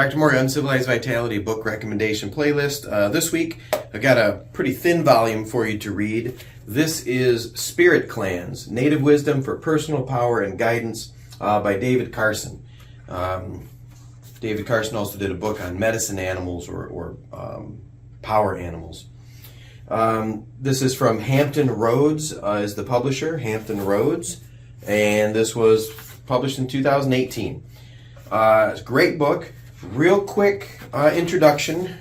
Dr. Maury Uncivilized Vitality book recommendation playlist. This week, I've got a pretty thin volume for you to read. This is Spirit Clans, Native Wisdom for Personal Power and Guidance by David Carson. David Carson also did a book on medicine animals or power animals. This is from Hampton Roads, is the publisher, Hampton Roads, and this was published in 2018. It's a great book. Real quick introduction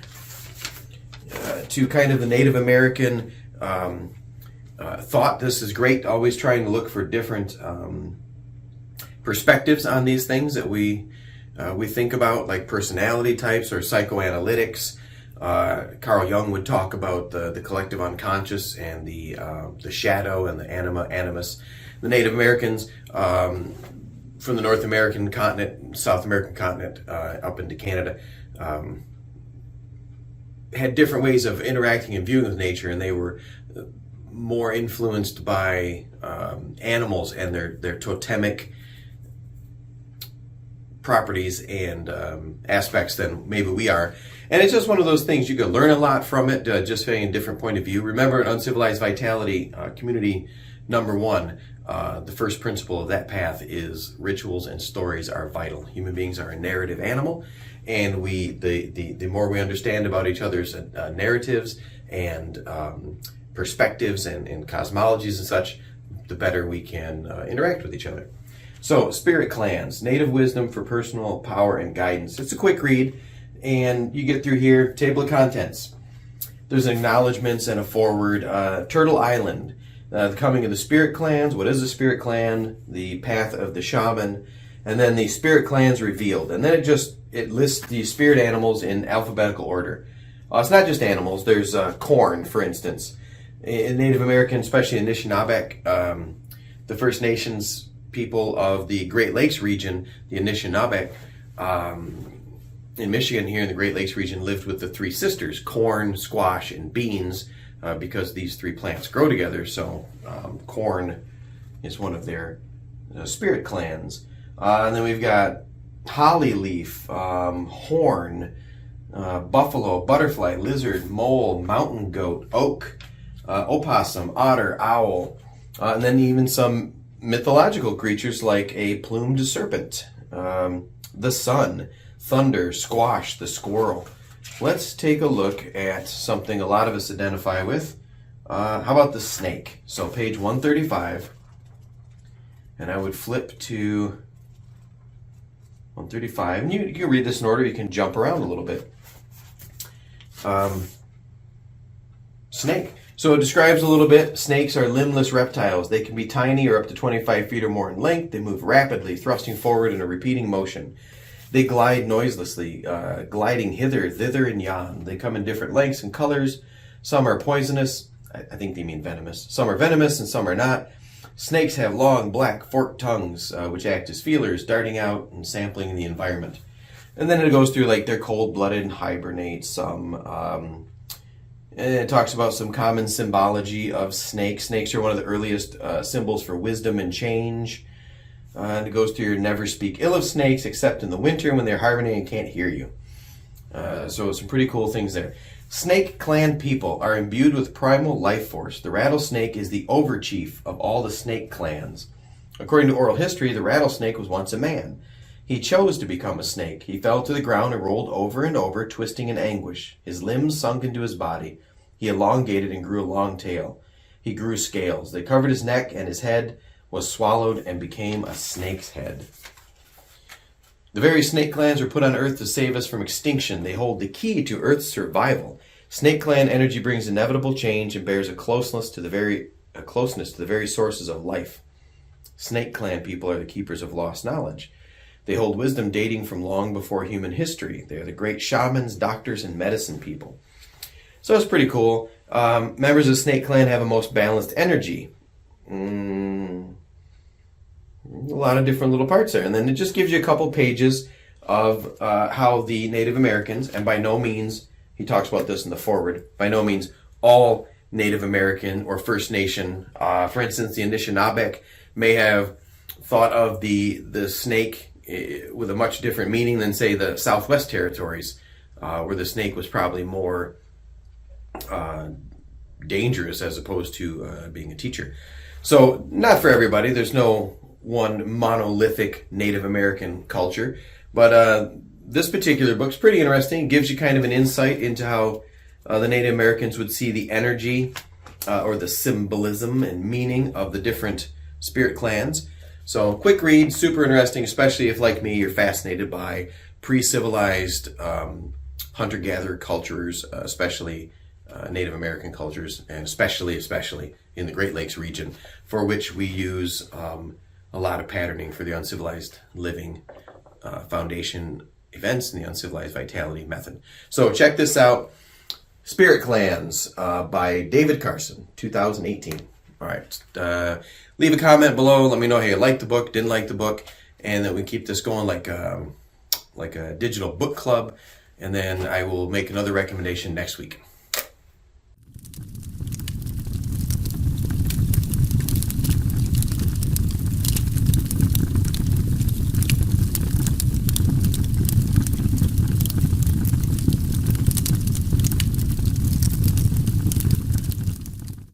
to kind of the Native American thought. This is great, always trying to look for different perspectives on these things that we think about, like personality types or psychoanalytics. Carl Jung would talk about the collective unconscious and the shadow and the animus. The Native Americans from the North American continent, South American continent, up into Canada, had different ways of interacting and viewing with nature, and they were more influenced by animals and their totemic properties and aspects than maybe we are. And it's just one of those things, you can learn a lot from it, just having a different point of view. Remember, in Uncivilized Vitality, community number 1, the first principle of that path is rituals and stories are vital. Human beings are a narrative animal, and the more we understand about each other's narratives and perspectives and cosmologies and such, the better we can interact with each other. So, Spirit Clans, Native Wisdom for Personal Power and Guidance. It's a quick read, and you get through here, table of contents. There's acknowledgments and a forward. Turtle Island. The coming of the spirit clans, what is a spirit clan, the path of the shaman, and then the spirit clans revealed. And then it lists the spirit animals in alphabetical order. It's not just animals, there's corn, for instance. In Native American, especially in Anishinaabe, the First Nations people of the Great Lakes region, the Anishinaabe, in Michigan here in the Great Lakes region, lived with the three sisters, corn, squash, and beans, because these three plants grow together. So corn is one of their spirit clans. And then we've got holly leaf, horn, buffalo, butterfly, lizard, mole, mountain goat, oak, opossum, otter, owl, and then even some mythological creatures like a plumed serpent, the sun, thunder, squash, the squirrel. Let's take a look at something a lot of us identify with. How about the snake? So page 135, and I would flip to 135, and you can read this in order. You can jump around a little bit. Snake. So it describes a little bit. Snakes are limbless reptiles. They can be tiny or up to 25 feet or more in length. They move rapidly, thrusting forward in a repeating motion. They glide noiselessly, gliding hither, thither, and yon. They come in different lengths and colors. Some are poisonous. I think they mean venomous. Some are venomous and some are not. Snakes have long, black, forked tongues, which act as feelers, darting out and sampling the environment. And then it goes through, like, they're cold-blooded and hibernate. Some, and it talks about some common symbology of snakes. Snakes are one of the earliest symbols for wisdom and change. And it goes through, never speak ill of snakes except in the winter when they're hibernating and can't hear you. So some pretty cool things there. Snake clan people are imbued with primal life force. The rattlesnake is the overchief of all the snake clans. According to oral history, the rattlesnake was once a man. He chose to become a snake. He fell to the ground and rolled over and over, twisting in anguish. His limbs sunk into his body. He elongated and grew a long tail. He grew scales. They covered his neck, and his head was swallowed and became a snake's head. The very snake clans were put on Earth to save us from extinction. They hold the key to Earth's survival. Snake clan energy brings inevitable change and bears a closeness to the very sources of life. Snake clan people are the keepers of lost knowledge. They hold wisdom dating from long before human history. They are the great shamans, doctors, and medicine people. So it's pretty cool. Members of Snake clan have a most balanced energy. A lot of different little parts there. And then it just gives you a couple pages of how the Native Americans, and by no means, he talks about this in the foreword, by no means all Native American or First Nation, for instance, the Anishinaabe may have thought of the snake with a much different meaning than, say, the Southwest Territories, where the snake was probably more dangerous as opposed to being a teacher. So not for everybody. There's no one monolithic Native American culture, but this particular book's pretty interesting. It gives you kind of an insight into how the Native Americans would see the energy or the symbolism and meaning of the different spirit clans. So quick read, super interesting, especially if, like me, you're fascinated by pre-civilized hunter-gatherer cultures, especially Native American cultures, and especially in the Great Lakes region, for which we use a lot of patterning for the uncivilized living foundation events and the uncivilized vitality method. So check this out. Spirit Clans by David Carson, 2018. All right. Leave a comment below. Let me know how you liked the book, didn't like the book, and that we keep this going like a digital book club. And then I will make another recommendation next week.